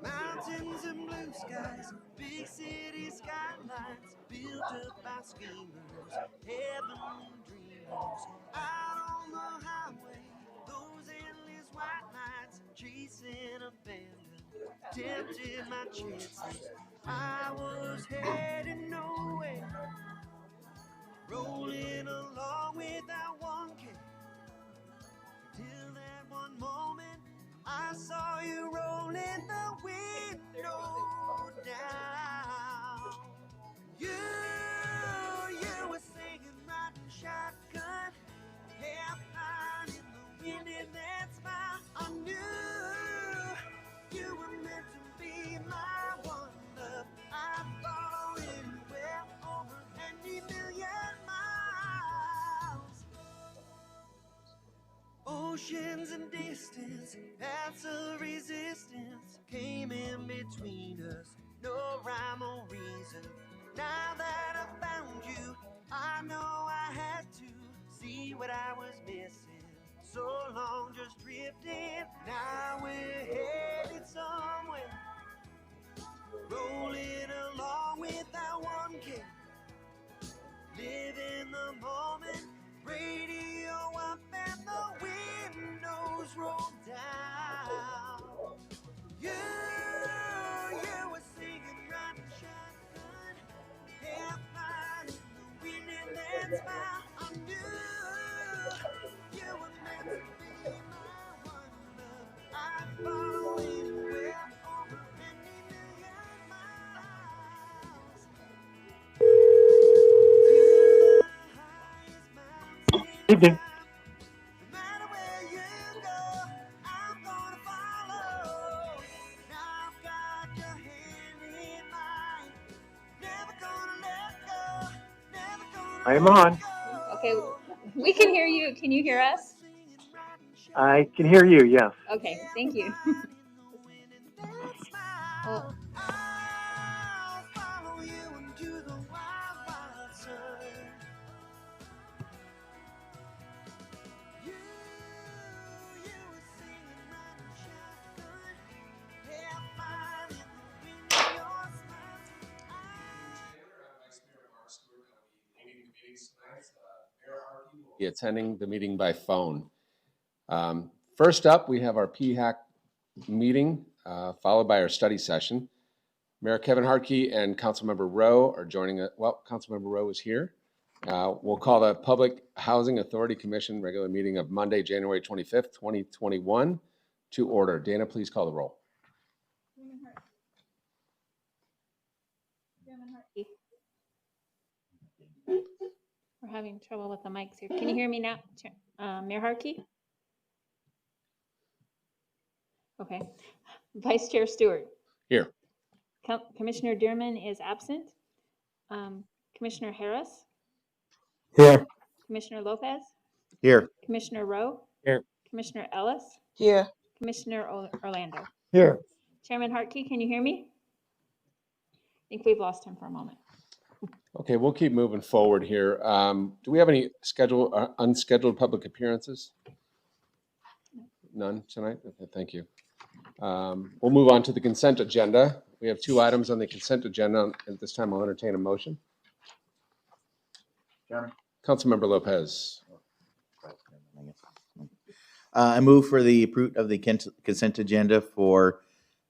Mountains and blue skies, big city skylines, built up by schemers, heaven dreamers. Out on the highway, those endless white nights, chasing abandon, tempted my chances. I was heading nowhere, rolling along without one care. Till that one moment, I saw you rolling the window down. You were singing, riding shotgun, half pine in the wind, and that smile. I knew you were meant to be my one love. I follow you well over any million miles. Oceans and distance, paths of resistance came in between us, no rhyme or reason. Now that I found you, I know I had to see what I was missing. So long just drifting, now we're headed somewhere, rolling along without one care. Live in the moment, radio up and the windows roll down. You were singing, riding shotgun, half pine in the wind, and that smile. I knew you were meant to be my one love. I follow you well over any million miles. Evening. No matter where you go, I'm gonna follow. Now I've got your hand in mine. Never gonna let go. Never gonna I am on. Okay, we can hear you. Can you hear us? I can hear you, yes. Okay, thank you. Well, I'll follow you into the wild, wild sun. You were singing, riding shotgun, half mile in the wind of your smile. Be attending the meeting by phone. First up, we have our PHAC meeting, followed by our study session. Mayor Kevin Hartke and Councilmember Rowe are joining us. Well, Councilmember Rowe is here. We'll call the Public Housing Authority Commission regular meeting of Monday, January 25th, 2021 to order. Dana, please call the roll. we're having trouble with the mics here. Can you hear me now? Mayor Hartke? Okay. Vice Chair Stewart? Here. Commissioner Dearman is absent. Commissioner Harris? Here. Commissioner Lopez? Here. Commissioner Rowe? Here. Commissioner Ellis? Here. Commissioner Orlando? Here. Chairman Hartke, can you hear me? I think we've lost him for a moment. Okay, we'll keep moving forward here. Do we have any unscheduled public appearances? None tonight? Okay, thank you. We'll move on to the consent agenda. We have two items on the consent agenda. At this time, I'll entertain a motion. Chairman. Councilmember Lopez. I move for the approval of the consent agenda for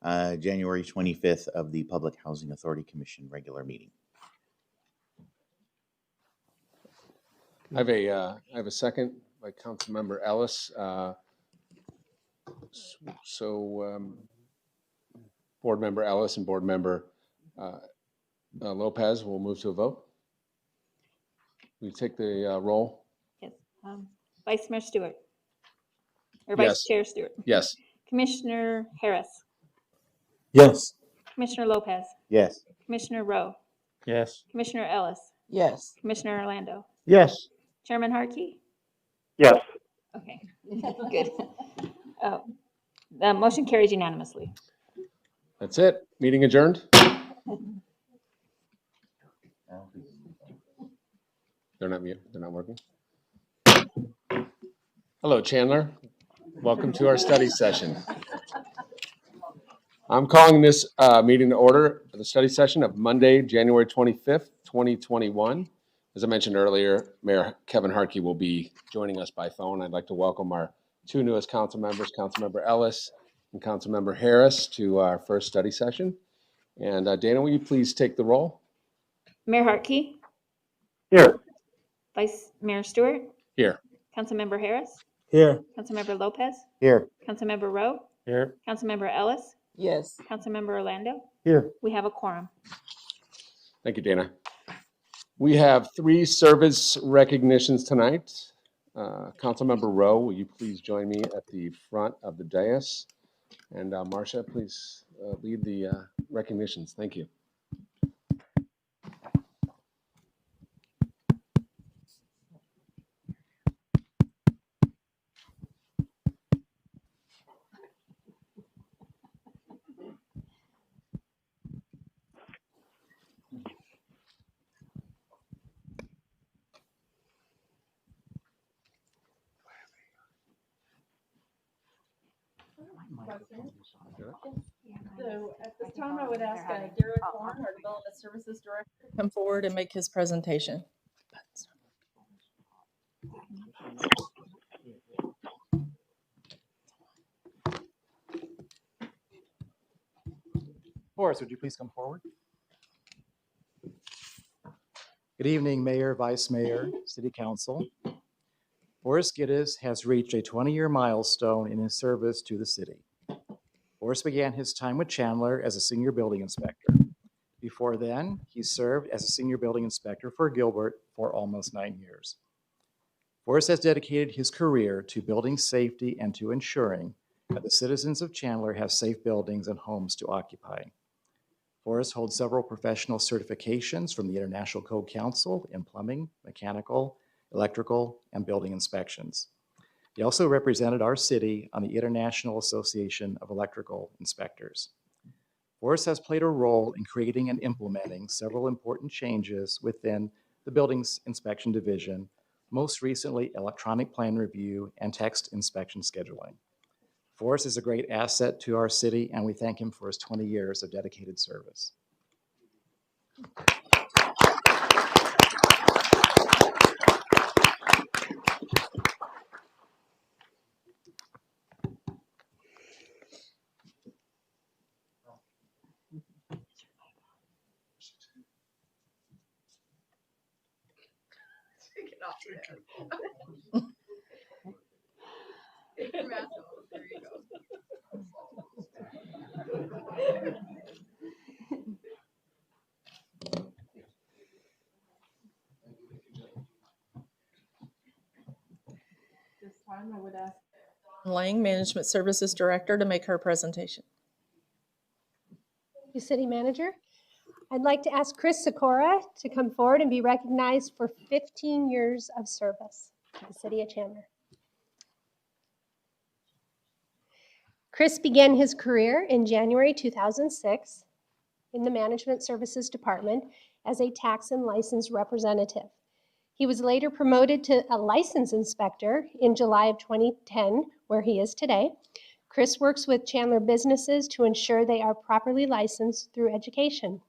January 25th of the Public Housing Authority Commission regular meeting. I have a second by Councilmember Ellis. Board Member Ellis and Board Member Lopez will move to a vote. Will you take the roll? Yes. Vice Mayor Stewart? Or Vice Yes. Chair Stewart? Yes. Commissioner Harris? Yes. Commissioner Lopez? Yes. Commissioner Rowe? Yes. Commissioner Ellis? Yes. Commissioner Orlando? Yes. Chairman Hartke? Yes. Okay, good. The motion carries unanimously. That's it. Meeting adjourned. They're not working. Hello, Chandler. Welcome to our study session. I'm calling this meeting to order, the study session of Monday, January 25th, 2021. As I mentioned earlier, Mayor Kevin Harkey will be joining us by phone. I'd like to welcome our two newest council members, Councilmember Ellis and Councilmember Harris, to our first study session. And Dana, will you please take the roll? Mayor Harkey, Here. Vice Mayor Stewart, Here. Councilmember Harris, Here. Councilmember Lopez, Here. Councilmember Rowe, Here. Councilmember Ellis, Yes. Councilmember Orlando. Here. We have a quorum. Thank you, Dana. We have 3 service recognitions tonight. Councilmember Rowe, will you please join me at the front of the dais? And Marcia, please lead the recognitions. Thank you. So at this time, I would ask Garrett Horn, our Development Services Director, to come forward and make his presentation. Forrest, would you please come forward? Good evening, Mayor, Vice Mayor, City Council. Forrest Gittes has reached a 20-year milestone in his service to the city. Forrest began his time with Chandler as a senior building inspector. Before then, he served as a senior building inspector for Gilbert for almost 9 years. Forrest has dedicated his career to building safety and to ensuring that the citizens of Chandler have safe buildings and homes to occupy. Forrest holds several professional certifications from the International Code Council in plumbing, mechanical, electrical, and building inspections. He also represented our city on the International Association of Electrical Inspectors. Forrest has played a role in creating and implementing several important changes within the Buildings Inspection Division, most recently electronic plan review and text inspection scheduling. Forrest is a great asset to our city, and we thank him for his 20 years of dedicated service. Get off your head. Get your mask off. There you go. This time I would ask Lang, Management Services Director, to make her presentation. Thank you, City Manager. I'd like to ask Chris Sikora to come forward and be recognized for 15 years of service to the City of Chandler. Chris began his career in January 2006 in the Management Services Department as a tax and license representative. He was later promoted to a license inspector in July of 2010, where he is today. Chris works with Chandler businesses to ensure they are properly licensed through education.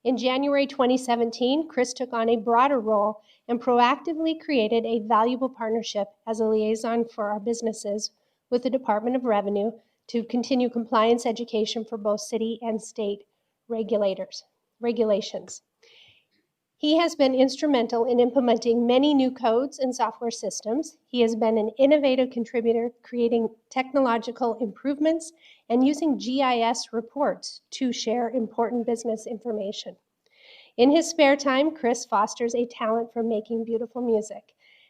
In January 2017, Chris took on a broader role and proactively created a valuable partnership as a liaison for our businesses with the Department of Revenue to continue compliance education for both city and state regulations. He has been instrumental in implementing many new codes and software systems. He has been an innovative contributor, creating technological improvements and using GIS reports to share important business information. In his spare time, Chris fosters a talent for making beautiful music.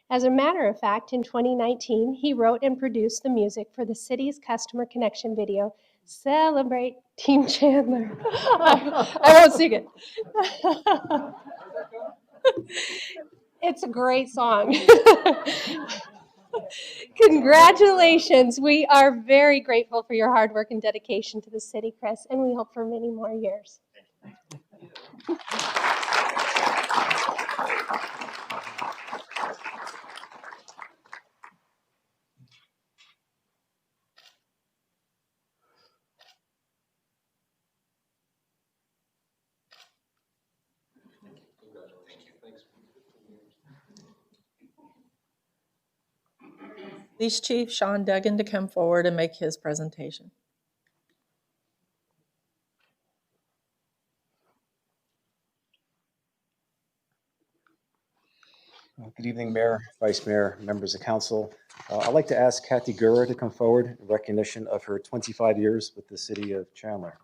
As a matter of fact, in 2019, he wrote and produced the music for the city's customer connection video, Celebrate Team Chandler. I won't sing it. It's a great song. Congratulations. We are very grateful for your hard work and dedication to the city, Chris, and we hope for many more years. Police Chief Sean Duggan to come forward and make his presentation. Good evening, Mayor, Vice Mayor, members of council. I'd like to ask Kathy Gura to come forward in recognition of her 25 years with the city of Chandler.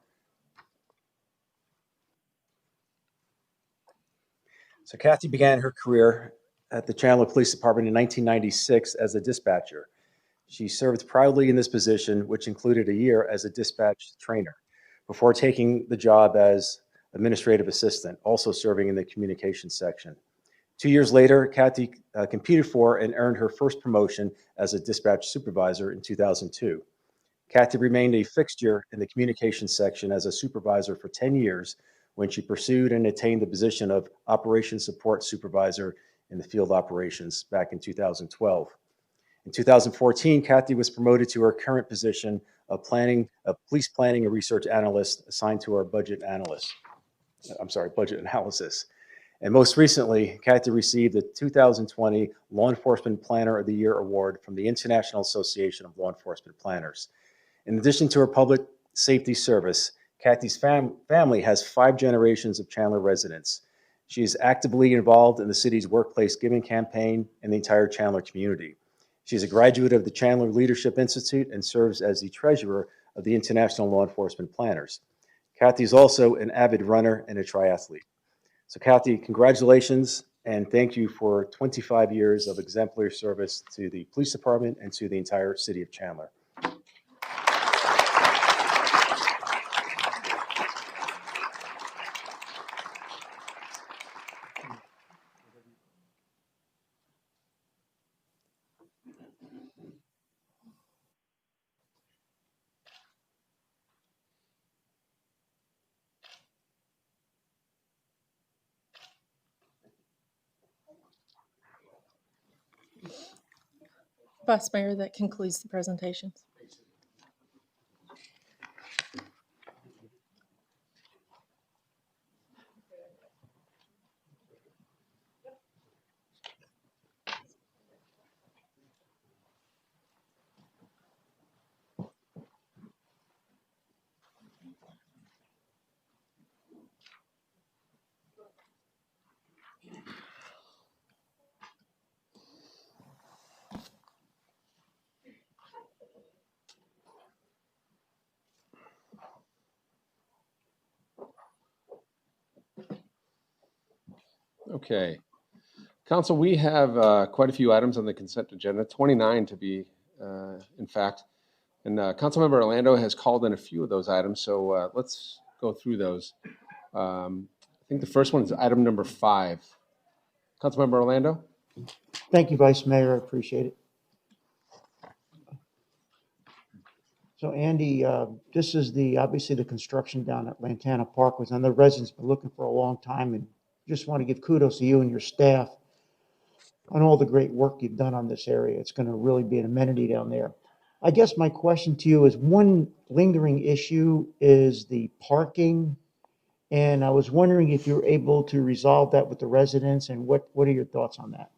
So Kathy began her career at the Chandler Police Department in 1996 as a dispatcher. She served proudly in this position, which included a year as a dispatch trainer, before taking the job as administrative assistant, also serving in the communications section. 2 years later, Kathy competed for and earned her first promotion as a dispatch supervisor in 2002. Kathy remained a fixture in the communications section as a supervisor for 10 years when she pursued and attained the position of operations support supervisor in the field operations back in 2012. In 2014, Kathy was promoted to her current position of police planning and research analyst assigned to our budget analysis. And most recently, Kathy received the 2020 Law Enforcement Planner of the Year Award from the International Association of Law Enforcement Planners. In addition to her public safety service, Kathy's family has 5 generations of Chandler residents. She is actively involved in the city's workplace giving campaign and the entire Chandler community. She is a graduate of the Chandler Leadership Institute and serves as the treasurer of the International Law Enforcement Planners. Kathy is also an avid runner and a triathlete. So Kathy, congratulations and thank you for 25 years of exemplary service to the police department and to the entire city of Chandler. Vice Mayor, that concludes the presentations. Okay. Council, we have quite a few items on the consent agenda, 29 to be in fact. And Councilmember Orlando has called in a few of those items, so let's go through those. I think the first one is item number 5. Councilmember Orlando? Thank you, Vice Mayor. I appreciate it. So Andy, this is obviously the construction down at Lantana Park was on the residents been looking for a long time, and just want to give kudos to you and your staff on all the great work you've done on this area. It's going to really be an amenity down there. I guess my question to you is, one lingering issue is the parking. And I was wondering if you're able to resolve that with the residents, and what are your thoughts on that?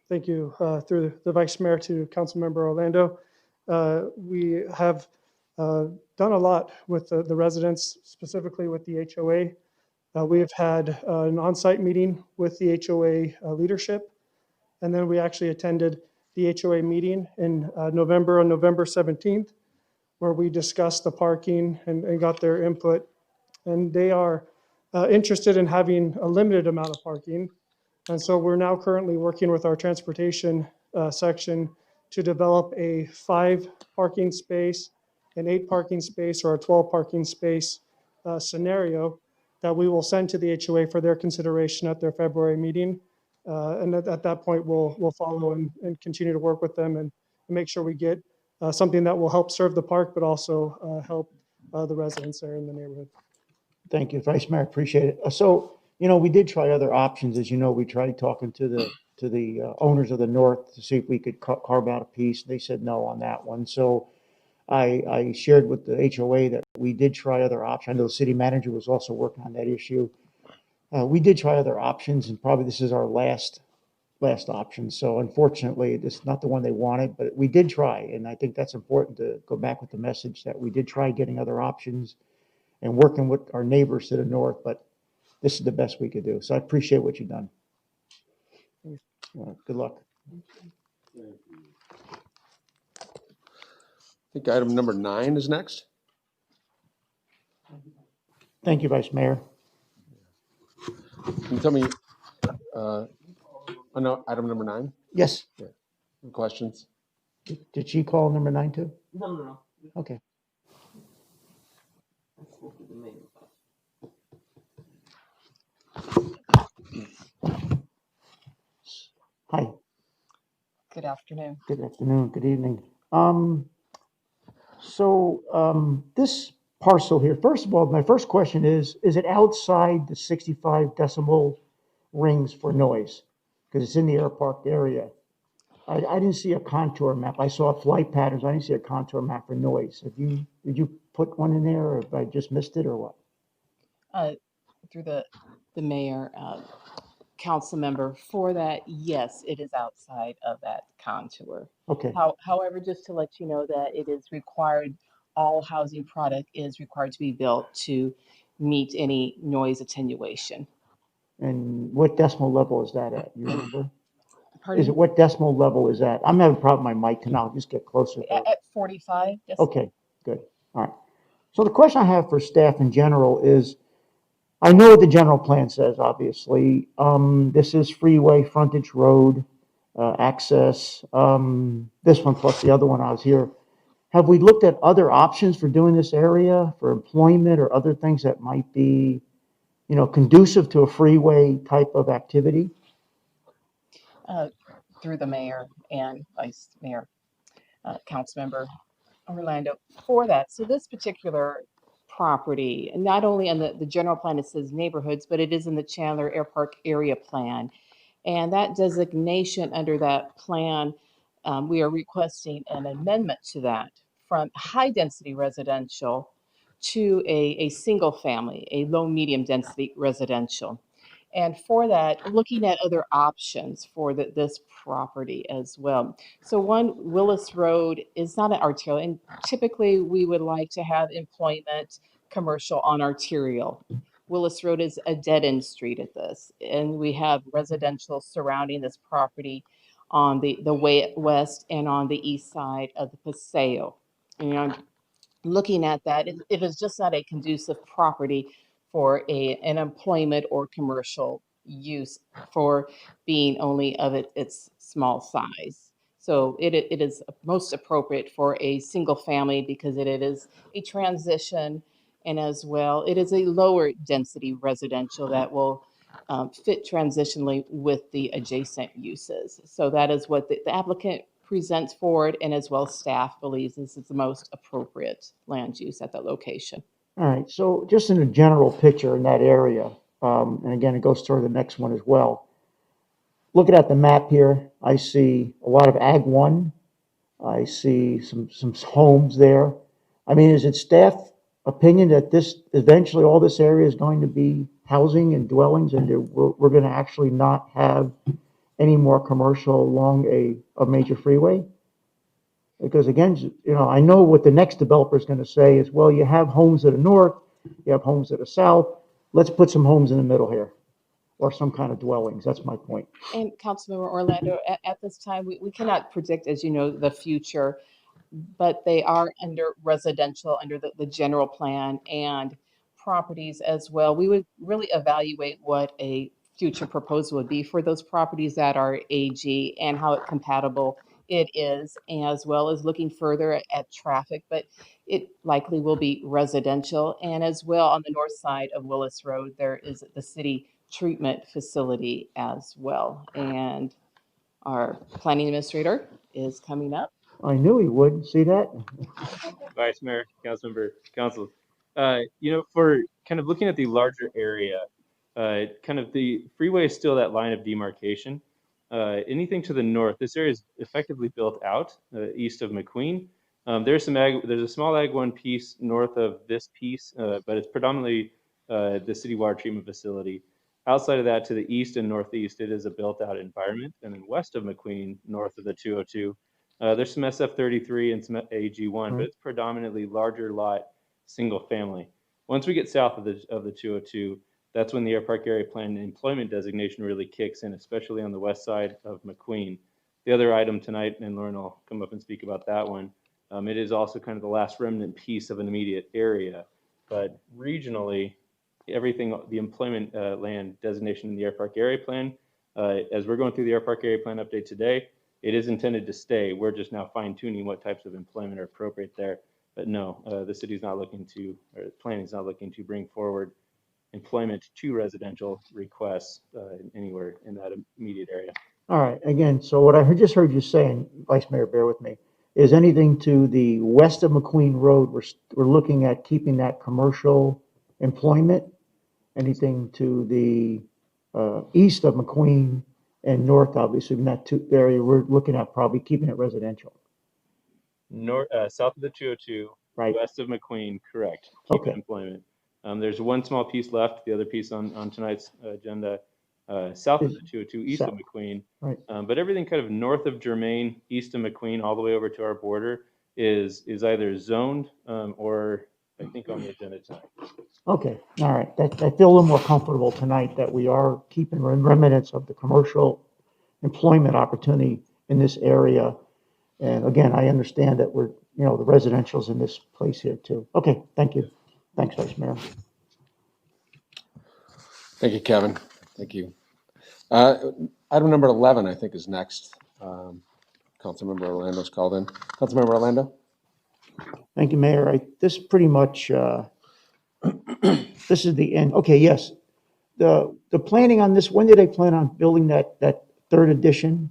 Thank you. Through the Vice Mayor to Councilmember Orlando. We have done a lot with the residents, specifically with the HOA. We have had an on-site meeting with the HOA leadership, and then we actually attended the HOA meeting in November, on November 17th, where we discussed the parking and got their input. And they are interested in having a limited amount of parking. And so we're now currently working with our transportation section to develop a 5 parking space, an 8 parking space, or a 12 parking space scenario that we will send to the HOA for their consideration at their February meeting. And at that point, we'll follow and continue to work with them and make sure we get something that will help serve the park, but also help the residents there in the neighborhood. Thank you, Vice Mayor. Appreciate it. So, we did try other options. As you know, we tried talking to the owners of the North to see if we could carve out a piece. They said no on that one. So I shared with the HOA that we did try other options. I know the city manager was also working on that issue. We did try other options, and probably this is our last last option. So unfortunately, it's not the one they wanted, but we did try. And I think that's important to go back with the message that we did try getting other options and working with our neighbors to the north, but this is the best we could do. So I appreciate what you've done. Good luck. I think item number 9 is next. Thank you, Vice Mayor. Can you tell me, no, item number 9? Yes. Yeah. Any questions? Did she call number 9 too? No. Okay. Hi. Good afternoon. Good afternoon. Good evening. This parcel here, first of all, my first question is it outside the 65 decibel rings for noise? Because it's in the air park area. I didn't see a contour map. I saw flight patterns. I didn't see a contour map for noise. Did you put one in there, or have I just missed it, or what? Through the mayor, council member, for that, yes, it is outside of that contour. Okay. However, just to let you know that it is required, all housing product is required to be built to meet any noise attenuation. And what decimal level is that at? You remember? Pardon? Is it what decimal level is that? I'm having a problem with my mic tonight. I'll just get closer. At 45. Okay, good. All right. So the question I have for staff in general is, I know what the general plan says, obviously. This is freeway, frontage road, access, this one plus the other one I was here. Have we looked at other options for doing this area for employment or other things that might be, conducive to a freeway type of activity? Through the mayor and vice mayor, council member Orlando, for that. So this particular property, not only in the general plan, it says neighborhoods, but it is in the Chandler Air Park area plan. And that designation under that plan, we are requesting an amendment to that from high density residential to a single family, a low medium density residential. And for that, looking at other options for this property as well. So one, Willis Road is not an arterial, and typically we would like to have employment commercial on arterial. Willis Road is a dead-end street at this, and we have residential surrounding this property on the way west and on the east side of the Paseo. And looking at that, it is just not a conducive property for an employment or commercial use for being only of its small size. So it is most appropriate for a single family because it is a transition, and as well, it is a lower density residential that will fit transitionally with the adjacent uses. So that is what the applicant presents forward, and as well staff believes this is the most appropriate land use at that location. All right, so just in a general picture in that area, and again, it goes toward the next one as well. Looking at the map here, I see a lot of Ag 1. I see some homes there. I mean, is it staff opinion that this, eventually all this area is going to be housing and dwellings, and we're going to actually not have any more commercial along a major freeway? Because again, I know what the next developer is going to say is, well, you have homes to the north, you have homes to the south. Let's put some homes in the middle here, or some kind of dwellings. That's my point. And Councilmember Orlando, at this time, we cannot predict, as you know, the future, but they are under residential, under the general plan, and properties as well. We would really evaluate what a future proposal would be for those properties that are AG and how compatible it is, as well as looking further at traffic, but it likely will be residential. And as well, on the north side of Willis Road, there is the city treatment facility as well. And our planning administrator is coming up. I knew he would. See that? Vice Mayor, Councilmember, Council. For kind of looking at the larger area, kind of the freeway is still that line of demarcation. Anything to the north, this area is effectively built out east of McQueen. There's a small Ag 1 piece north of this piece, but it's predominantly the city water treatment facility. Outside of that, to the east and northeast, it is a built-out environment. And then west of McQueen, north of the 202, there's some SF33 and some AG1, but it's predominantly larger lot, single family. Once we get south of the 202, that's when the Air Park Area Plan employment designation really kicks in, especially on the west side of McQueen. The other item tonight, and Lauren will come up and speak about that one, it is also kind of the last remnant piece of an immediate area. But regionally, everything, the employment land designation in the Air Park Area Plan, as we're going through the Air Park Area Plan update today, it is intended to stay. We're just now fine tuning what types of employment are appropriate there. But no, the city's not looking to, or planning is not looking to bring forward employment to residential requests anywhere in that immediate area. All right, again, so what I just heard you saying, Vice Mayor, bear with me, is anything to the west of McQueen Road, we're looking at keeping that commercial employment? Anything to the east of McQueen and north, obviously, in that area, we're looking at probably keeping it residential. South of the 202, right. West of McQueen, correct. Keep Okay. employment. There's one small piece left. The other piece on tonight's agenda, south of the 202, east south. of McQueen. Right. But everything kind of north of Germain, east of McQueen, all the way over to our border is either zoned or I think on the agenda tonight. Okay, all right. I feel a little more comfortable tonight that we are keeping remnants of the commercial employment opportunity in this area. And again, I understand that we're, the residential's in this place here too. Okay, thank you. Thanks, Vice Mayor. Thank you, Kevin. Thank you. Item number 11, I think, is next. Councilmember Orlando's called in. Councilmember Orlando? Thank you, Mayor. This pretty much, this is the end. Okay, yes. The planning on this, when did they plan on building that third edition?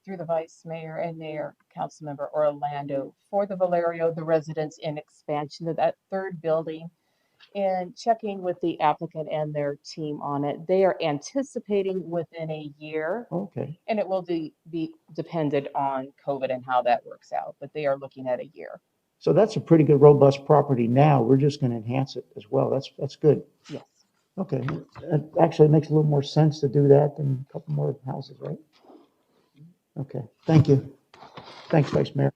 Through the Vice Mayor and Mayor, Councilmember Orlando, for the Valerio, the residence in expansion of that third building, and checking with the applicant and their team on it. They are anticipating within a year. Okay. And it will be dependent on COVID and how that works out, but they are looking at a year. So that's a pretty good, robust property now. We're just going to enhance it as well. That's good. Yes. Okay. It actually makes a little more sense to do that than a couple more houses, right? Okay. Thank you. Thanks, Vice Mayor.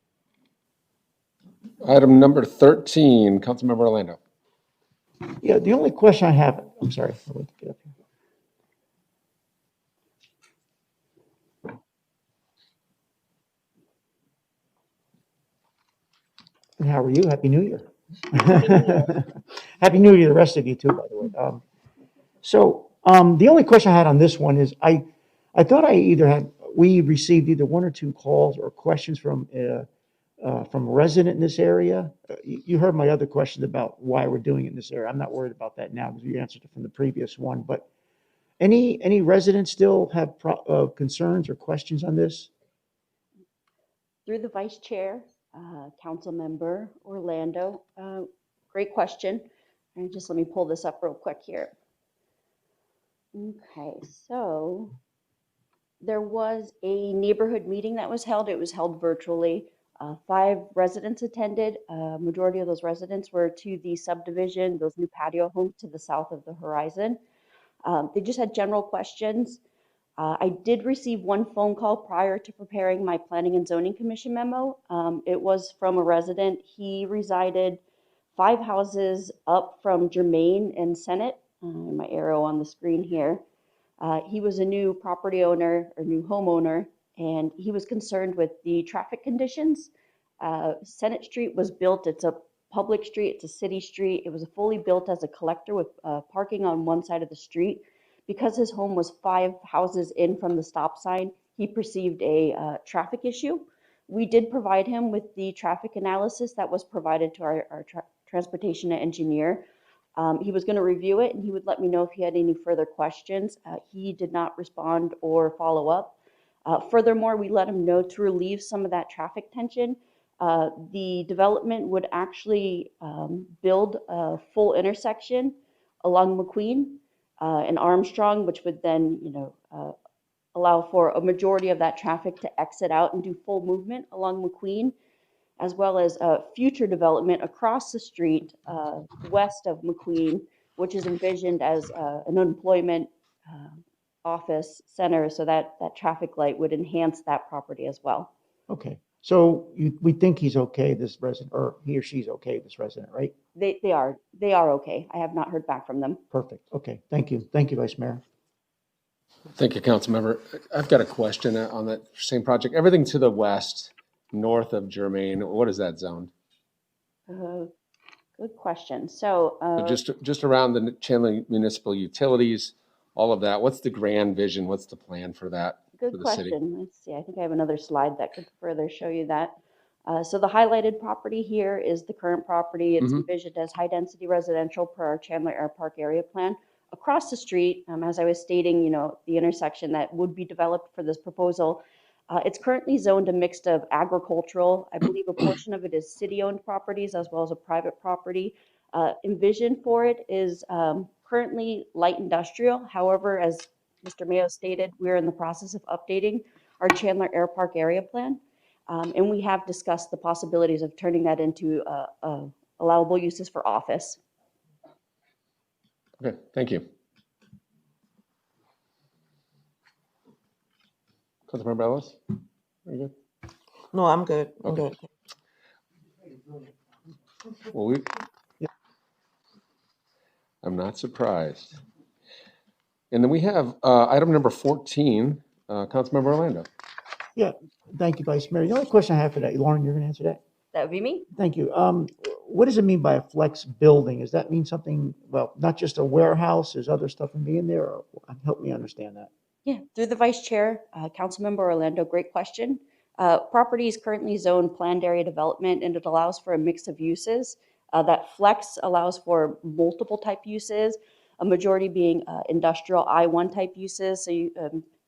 Item number 13, Councilmember Orlando. Yeah, the only question I have, I'm sorry, I went to get up here. And how are you? Happy New Year. Happy New Year to the rest of you too, by the way. The only question I had on this one is I thought we received either one or two calls or questions from a resident in this area. You heard my other question about why we're doing it in this area. I'm not worried about that now because you answered it from the previous one. But any residents still have concerns or questions on this? Through the Vice Chair, Councilmember Orlando, great question. And just let me pull this up real quick here. Okay, so there was a neighborhood meeting that was held. It was held virtually. 5 residents attended. Majority of those residents were to the subdivision, those new patio homes to the south of the horizon. They just had general questions. I did receive one phone call prior to preparing my Planning and Zoning Commission memo. It was from a resident. He resided 5 houses up from Germain and Senate. My arrow on the screen here. He was a new property owner or new homeowner, and he was concerned with the traffic conditions. Senate Street was built, it's a public street, it's a city street. It was fully built as a collector with parking on one side of the street. Because his home was 5 houses in from the stop sign, he perceived a traffic issue. We did provide him with the traffic analysis that was provided to our transportation engineer. He was going to review it and he would let me know if he had any further questions. He did not respond or follow up. Furthermore, we let him know to relieve some of that traffic tension. The development would actually build a full intersection along McQueen and Armstrong, which would then, allow for a majority of that traffic to exit out and do full movement along McQueen, as well as future development across the street west of McQueen which is envisioned as an employment office center, so that traffic light would enhance that property as well. Okay, so we think he's okay, this resident, or he or she's okay, this resident, right? They are okay. I have not heard back from them. Perfect, okay, thank you. Thank you, Vice Mayor. Thank you, Councilmember. I've got a question on that same project. Everything to the west, north of Germain, what is that zone? Good question. So Just around the Chandler municipal utilities, all of that. What's the grand vision? What's the plan for that for good the city? question. Let's see. I think I have another slide that could further show you that. So the highlighted property here is the current property. It's envisioned as high-density residential per our Chandler Air Park area plan. Across the street, as I was stating, the intersection that would be developed for this proposal, it's currently zoned a mix of agricultural. I believe a portion of it is city-owned properties as well as a private property. Envisioned for it is currently light industrial. However, as Mr. Mayo stated, we're in the process of updating our Chandler Air Park area plan. And we have discussed the possibilities of turning that into allowable uses for office. Okay, thank you. Councilmember Ellis? Are you good? No, I'm good. I'm Okay. good. Well, I'm not surprised. And then we have item number 14, Councilmember Orlando. Yeah, thank you, Vice Mayor. The only question I have for that, Lauren, you're gonna answer that? That would be me. Thank you. What does it mean by a flex building? Does that mean something, well, not just a warehouse, there's other stuff in being there, or help me understand that? Yeah, through the Vice Chair, Councilmember Orlando, great question. Property is currently zoned planned area development, and it allows for a mix of uses. That flex allows for multiple type uses, a majority being industrial I-1 type uses, so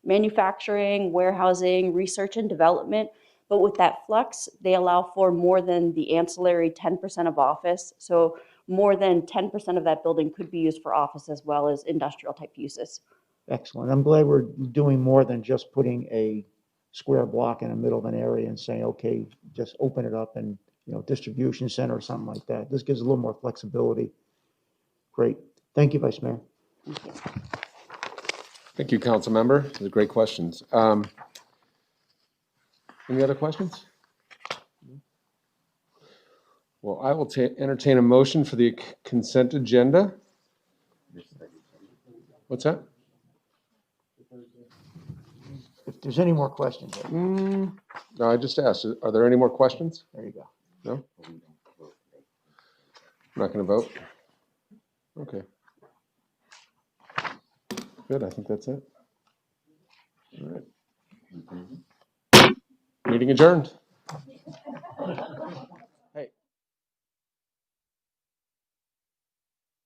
manufacturing, warehousing, research and development. But with that flex, they allow for more than the ancillary 10% of office. So more than 10% of that building could be used for office as well as industrial type uses. Excellent. I'm glad we're doing more than just putting a square block in the middle of an area and saying, okay, just open it up and, distribution center or something like that. This gives a little more flexibility. Great. Thank you, Vice Mayor. Thank you, Councilmember. Those are great questions. Any other questions? Well, I will entertain a motion for the consent agenda. What's that? If there's any more questions. No, I just asked. Are there any more questions? There you go. No? I'm not going to vote? Okay. Good, I think that's it. All right. Meeting adjourned.